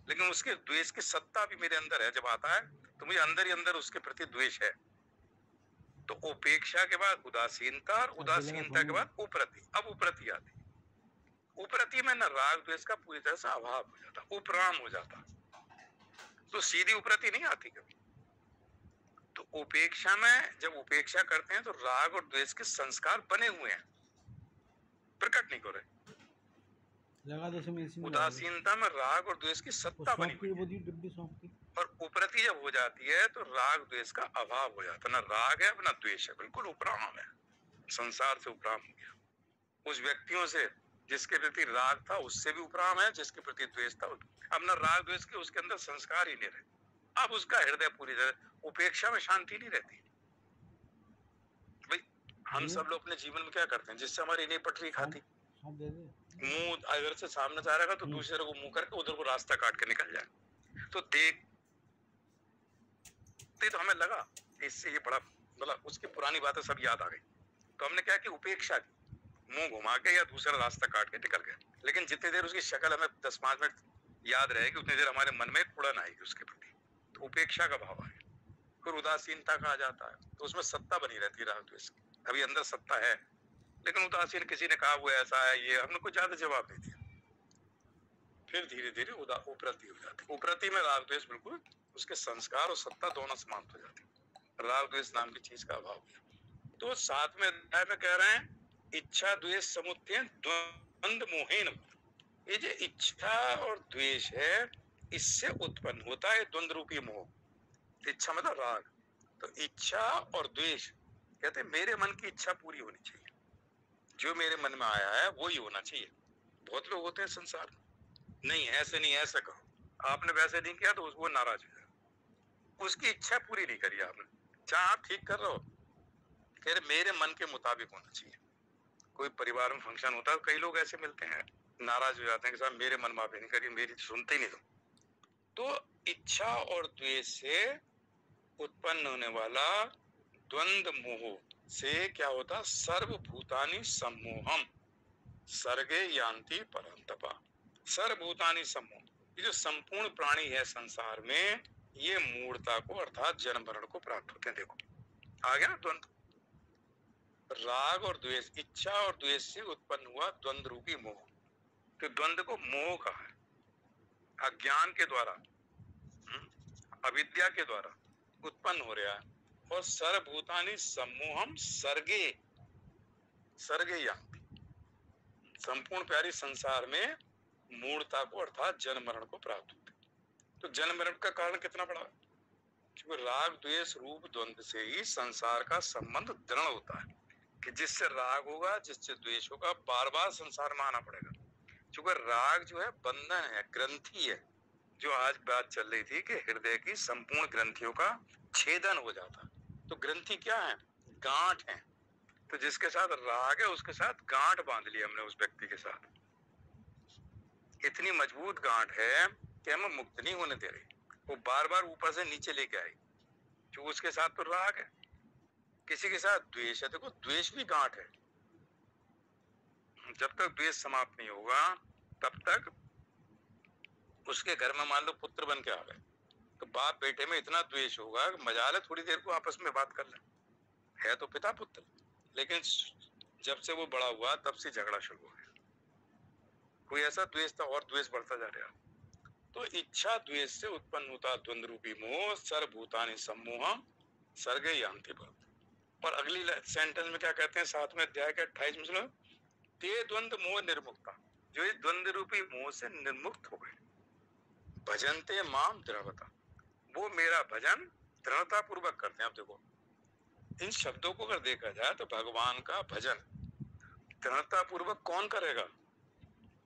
लेकिन उसके द्वेष की सत्ता भी मेरे अंदर है। जब आता है तो मुझे अंदर ही अंदर उसके प्रति द्वेष है। तो उपेक्षा के बाद उदासीनता, और उदासीनता के बाद उपरति। अब उपरति आती, उपरति में न राग द्वेष का पूरी तरह से अभाव हो जाता, उपराम हो जाता। तो सीधी उपरति नहीं आती कभी। तो उपेक्षा में जब उपेक्षा करते हैं तो राग और द्वेष के संस्कार बने हुए हैं, प्रकट नहीं कर रहे। उदासीनता में राग और द्वेष की सत्ता बनी हुई है। और उपरति जब हो जाती है तो राग द्वेष का अभाव हो जाता है, ना राग है ना द्वेष है, बिल्कुल उपराम है, संसार से उपराम हो गया। उस व्यक्तियों से जिसके प्रति राग था उससे भी उपराम है, जिसके प्रति द्वेष था अब ना राग द्वेष के उसके अंदर संस्कार ही नहीं रहे। अब उसका हृदय पूरी तरह उपेक्षा में शांति नहीं रहती। भाई हम सब लोग अपने जीवन में क्या करते हैं, जिससे हमारी नहीं पटरी खाती, मुंह अगर से सामने जा रहा है तो दूसरे को मुंह करके उधर को रास्ता काट के निकल जाए। तो देखते तो हमें लगा इससे ये बड़ा, मतलब उसकी पुरानी बातें सब याद आ गई। तो हमने क्या कि उपेक्षा की, मुंह घुमा के या दूसरा रास्ता काट के निकल गए। लेकिन जितनी देर उसकी शक्ल हमें 10-5 मिनट याद रहेगी, उतनी देर हमारे मन में उड़न आएगी उसके प्रति। तो उपेक्षा का भाव है। फिर उदासीनता का आ जाता है, तो उसमें सत्ता बनी रहती है राग द्वेष की। अभी अंदर सत्ता है, लेकिन उदासीन, किसी ने कहा वो ऐसा है, ये हमने कुछ ज्यादा जवाब नहीं दिया। फिर धीरे धीरे उपरति हो जाती है। उपरति में राग द्वेष बिल्कुल उसके संस्कार और सत्ता दोनों समाप्त हो जाती है, राग द्वेष नाम की चीज का अभाव है। तो 7वें अध्याय में कह रहे हैं, इच्छा द्वेष समुत्थेन द्वंद मोहेन। ये जो इच्छा और द्वेष है, इससे उत्पन्न होता है द्वंद रूपी मोह। इच्छा मतलब राग। तो इच्छा और द्वेष कहते हैं मेरे मन की इच्छा पूरी होनी चाहिए, जो मेरे मन में आया है वो ही होना चाहिए। बहुत लोग होते हैं संसार में, नहीं ऐसे नहीं, ऐसा करो, आपने वैसे नहीं किया तो वो नाराज हो जाए, उसकी इच्छा पूरी नहीं करी आपने। चाहे आप ठीक कर रहे हो, कह रहे मेरे मन के मुताबिक होना चाहिए। कोई परिवार में फंक्शन होता है, कई लोग ऐसे मिलते हैं, नाराज हो जाते हैं कि साहब मेरे मन माफी नहीं करी, मेरी सुनते ही नहीं। तो इच्छा और द्वेष से उत्पन्न होने वाला द्वंद मोह से क्या होता? सर्वभूतानि सम्मोहम सर्गे यान्ति परंतपा। सर्वभूतानि सम्मोह, ये जो संपूर्ण प्राणी है संसार में, ये मूढ़ता को अर्थात जन्म मरण को प्राप्त होते हैं। देखो आ गया ना द्वंद। राग और द्वेष, इच्छा और द्वेष से उत्पन्न हुआ द्वंद रूपी मोह। तो द्वंद को मोह कहा है। अज्ञान के द्वारा, अविद्या के द्वारा उत्पन्न हो रहा है। और सर्वभूतानि सम्मोहम सर्गे, सर्गे यान्ति, संपूर्ण प्यारी संसार में मूढ़ता को अर्थात जन्म मरण को प्राप्त होते। तो जन्म मरण का कारण कितना बड़ा? क्योंकि राग द्वेष रूप द्वंद से ही संसार का संबंध दृढ़ होता है कि जिससे राग होगा, जिससे द्वेष होगा, बार बार संसार में आना पड़ेगा। क्योंकि राग जो है बंधन है, ग्रंथि है। जो आज बात चल रही थी कि हृदय की संपूर्ण ग्रंथियों का छेदन हो जाता। तो ग्रंथि क्या है? गांठ है। तो जिसके साथ राग है उसके साथ गांठ बांध ली हमने उस व्यक्ति के साथ। इतनी मजबूत गांठ है कि हमें मुक्त नहीं होने दे रही, वो बार बार ऊपर से नीचे लेके आई। जो उसके साथ तो राग है, किसी के साथ द्वेष है। देखो द्वेष भी गांठ है। जब तक द्वेष समाप्त नहीं होगा तब तक उसके घर में मान लो पुत्र बन के आ गए, तो बाप बेटे में इतना द्वेष होगा कि मजाल है थोड़ी देर को आपस में बात कर ले। है तो पिता पुत्र, लेकिन जब से वो बड़ा हुआ तब से झगड़ा शुरू हो गया। कोई ऐसा द्वेष था और द्वेष बढ़ता जा रहा। तो इच्छा द्वेष से उत्पन्न होता द्वंद रूपी मोह सर्वभूतानि सम्मोहम सर्गे यान्ति भवति। और अगली सेंटेंस में क्या कहते हैं? 7वें अध्याय के 28 में सुनो, ते द्वंद मोह निर्मुक्ता, जो इस द्वंद रूपी मोह से निर्मुक्त हो गए, भजनते माम दृढ़ता, वो मेरा भजन दृढ़ता पूर्वक करते हैं। आप देखो इन शब्दों को अगर देखा जाए तो भगवान का भजन दृढ़ता पूर्वक कौन करेगा?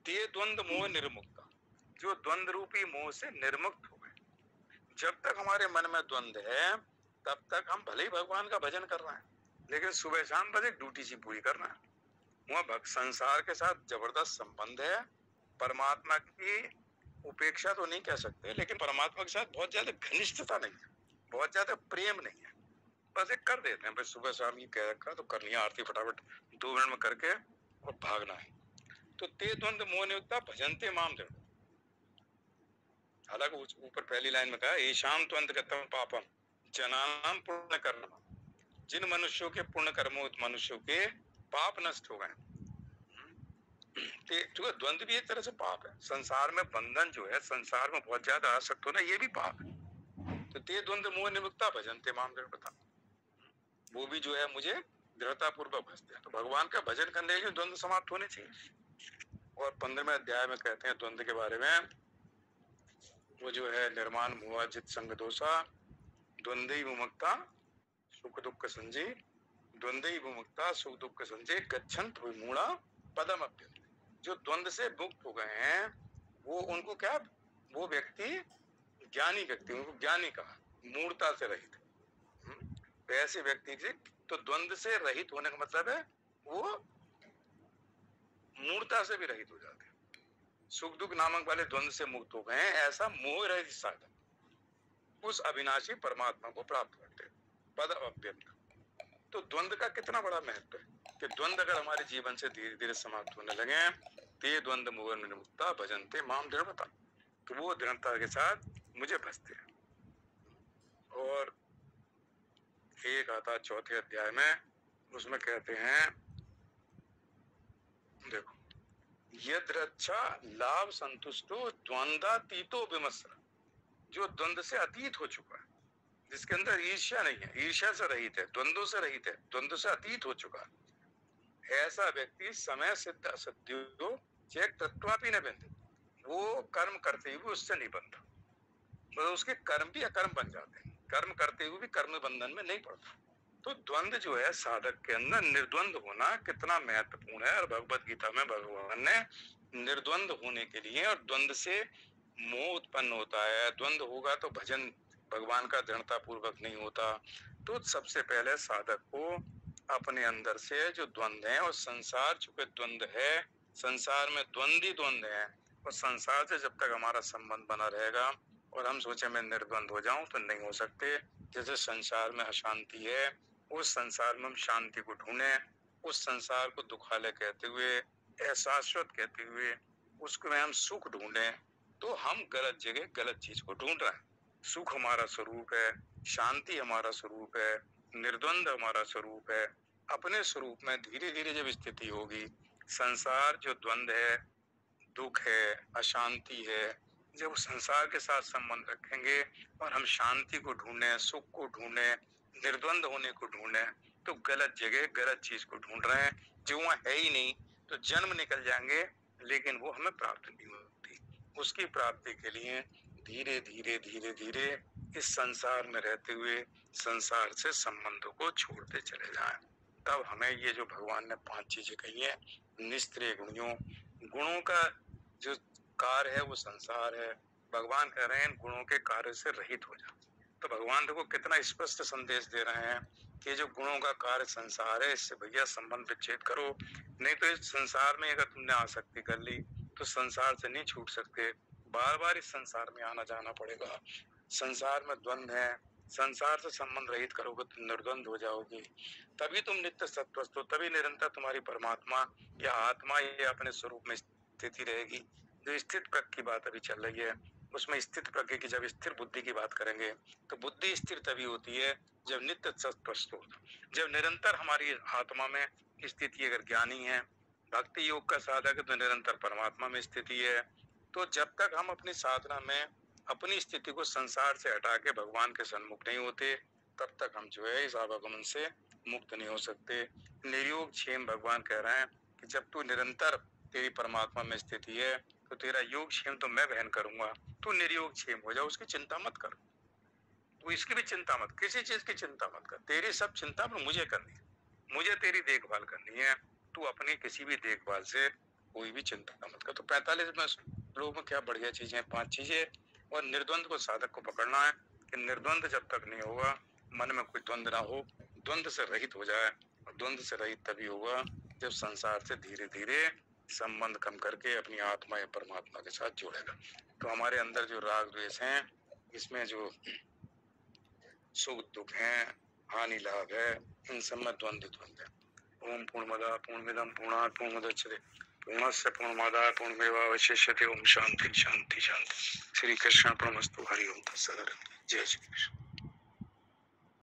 ते द्वंद मोह निर्मुक्ता, जो द्वंद रूपी मोह से निर्मुक्त हो गए। जब तक हमारे मन में द्वंद है तब तक हम भले ही भगवान का भजन कर रहे हैं, लेकिन सुबह शाम बस एक ड्यूटी सी पूरी करना है। वहाँ संसार के साथ जबरदस्त संबंध है। परमात्मा की उपेक्षा तो नहीं कह सकते, लेकिन परमात्मा के साथ बहुत ज्यादा घनिष्ठता नहीं है, बहुत ज्यादा प्रेम नहीं है। बस एक कर देते हैं, बस सुबह शाम ये कह रखा तो करनी है, आरती फटाफट 2 मिनट में करके और भागना है। तो ते द्वंद मोह नियुक्ता भजनते माम दृढ़। हालांकि ऊपर पहली लाइन में कहा ईशाम त्वंत गतम पापम जनानाम पुण्य कर्म, जिन मनुष्यों के पुण्य कर्मों मनुष्यों के पाप नष्ट हो गए। तो द्वंद भी एक तरह से पाप है। संसार में बंधन जो है, संसार में बहुत ज्यादा आसक्त होना, ये भी पाप है। तो ते द्वंद मोह निमुक्ता भजनते माम दृढ़ता, वो भी जो है मुझे दृढ़ता पूर्वक भजते हैं। तो भगवान का भजन करने के लिए द्वंद समाप्त होने चाहिए। और 15वें अध्याय में कहते हैं द्वंद के बारे में, वो जो है निर्माण मोह जित संग दोषा द्वंद्वी विमुक्ता सुख दुख संजय, द्वंद्वी विमुक्ता सुख दुख संजय गच्छन्त विमूढ़ा पदम अभ्यंत। जो द्वंद से मुक्त हो गए हैं वो उनको क्या, वो व्यक्ति ज्ञानी व्यक्ति, उनको ज्ञानी कहा, मूढ़ता से रहित। ऐसे व्यक्ति से तो द्वंद से रहित होने का मतलब है वो मूढ़ता से भी रहित हो जाते हैं। सुख दुख नामक वाले द्वंद से मुक्त हो गए हैं, ऐसा मोह रहित साधक उस अविनाशी परमात्मा को प्राप्त करते हैं, पद अभ्यंत। तो द्वंद का कितना बड़ा महत्व है कि द्वंद अगर हमारे जीवन से धीरे धीरे समाप्त होने लगे, ते द्वंद मोह निमुक्ता भजनते माम दृढ़ता, तो वो दृढ़ता के साथ मुझे भजते हैं। और एक आता 4थे अध्याय में, उसमें कहते हैं देखो, यद्रच्छा लाभ संतुष्टो द्वंद्वातीतो विमस्र, जो द्वंद से अतीत हो चुका है, जिसके अंदर ईर्ष्या नहीं है, ईर्ष्या से रहित है, द्वंद्वों से रहित है, द्वंद्व से अतीत हो चुका है, ऐसा व्यक्ति समय सिद्ध असत्यो चेक तत्वापि न बंधे, वो कर्म करते हुए उससे नहीं बंधा, मतलब उसके कर्म भी अकर्म बन जाते हैं, कर्म करते हुए भी कर्म बंधन में नहीं पड़ता। तो द्वंद जो है साधक के अंदर निर्द्वंद होना कितना महत्वपूर्ण है। और भगवत गीता में भगवान ने निर्द्वंद होने के लिए, और द्वंद से मोह उत्पन्न होता है, द्वंद होगा तो भजन भगवान का दृढ़ता पूर्वक नहीं होता। तो सबसे पहले साधक को अपने अंदर से जो द्वंद्व है, और संसार चूंकि द्वंद्व है, संसार में द्वंद्व ही द्वंद्व है, और संसार से जब तक हमारा संबंध बना रहेगा और हम सोचे मैं निर्द्वंद हो जाऊं तो नहीं हो सकते। जैसे संसार में अशांति है, उस संसार में हम शांति को ढूंढे, उस संसार को दुखालय कहते हुए, अशाश्वत कहते हुए उसको में हम सुख ढूंढे, तो हम गलत जगह गलत चीज को ढूंढ रहे हैं। सुख हमारा स्वरूप है, शांति हमारा स्वरूप है, निर्द्वंद हमारा स्वरूप है। अपने स्वरूप में धीरे धीरे जब स्थिति होगी, संसार जो द्वंद्व है, दुख है, अशांति है, जब संसार के साथ संबंध रखेंगे और हम शांति को ढूंढे, सुख को ढूंढे, निर्द्वंद होने को ढूंढे, तो गलत जगह गलत चीज को ढूंढ रहे हैं जो वहाँ है ही नहीं। तो जन्म निकल जाएंगे लेकिन वो हमें प्राप्त नहीं होती। उसकी प्राप्ति के लिए धीरे धीरे धीरे धीरे इस संसार में रहते हुए संसार से संबंधों को छोड़ते चले जाएं। तब हमें ये जो भगवान ने 5 चीजें कही है, निष्क्रिय गुणों, गुणों का जो कार्य है वो संसार है। भगवान कह रहे हैं गुणों के कार्य से रहित हो जाओ। तो भगवान देखो कितना स्पष्ट संदेश दे रहे हैं कि जो गुणों का कार्य संसार है, इससे भैया संबंध विच्छेद करो। नहीं तो इस संसार में अगर तुमने आसक्ति कर ली तो संसार से नहीं छूट सकते, बार बार इस संसार में आना जाना पड़ेगा। संसार में द्वंद्व है, संसार से संबंध रहित करोगे तो निर्द्वंद हो जाओगे, तभी तुम नित्य सत्वस्त हो, तभी निरंतर तुम्हारी परमात्मा या आत्मा या अपने स्वरूप में स्थिति रहेगी। जो स्थित प्रज्ञ की बात अभी चल रही है, उसमें स्थित प्रज्ञ की जब स्थिर बुद्धि की बात करेंगे तो बुद्धि स्थिर तभी होती है जब नित्य सत्वस्त हो, जब निरंतर हमारी आत्मा में स्थिति, अगर ज्ञानी है, भक्ति योग का साधक है तो निरंतर परमात्मा में स्थिति है। तो जब तक हम अपनी साधना में अपनी स्थिति को संसार से हटा के भगवान के सन्मुख नहीं होते, तब तक हम जो है इस आवागमन से मुक्त नहीं हो सकते। निर्योग क्षेम भगवान कह रहे हैं कि जब तू निरंतर तेरी परमात्मा में स्थिति है तो तेरा योग क्षेम तो मैं वहन करूंगा, तू निर्योग क्षेम हो जा, उसकी चिंता मत कर, तू इसकी भी चिंता मत, किसी चीज की चिंता मत कर, तेरी सब चिंता मुझे करनी है, मुझे तेरी देखभाल करनी है, तू अपनी किसी भी देखभाल से कोई भी चिंता मत कर। तो 45वें श्लोक में क्या बढ़िया चीजें, 5 चीजें। और निर्द्वंद को साधक को पकड़ना है कि निर्द्वंद जब तक नहीं होगा, मन में कोई द्वंद ना हो, द्वंद से रहित हो जाए। और द्वंद से रहित तभी होगा जब संसार से धीरे धीरे संबंध कम करके अपनी आत्मा या परमात्मा के साथ जोड़ेगा। तो हमारे अंदर जो राग द्वेष है, इसमें जो सुख दुख है, हानि लाभ है, इन सब में द्वंद्व है। ओम पूर्णमदः पूर्णमिदं पूर्णात् पूर्णमुदच्यते पूर्णस्य पूर्णमादाय पूर्णमेवावशिष्यते। ओम शांति शांति शांति। श्री कृष्ण अर्पणमस्तु। हरि ओम तत्सत्। जय श्री कृष्ण।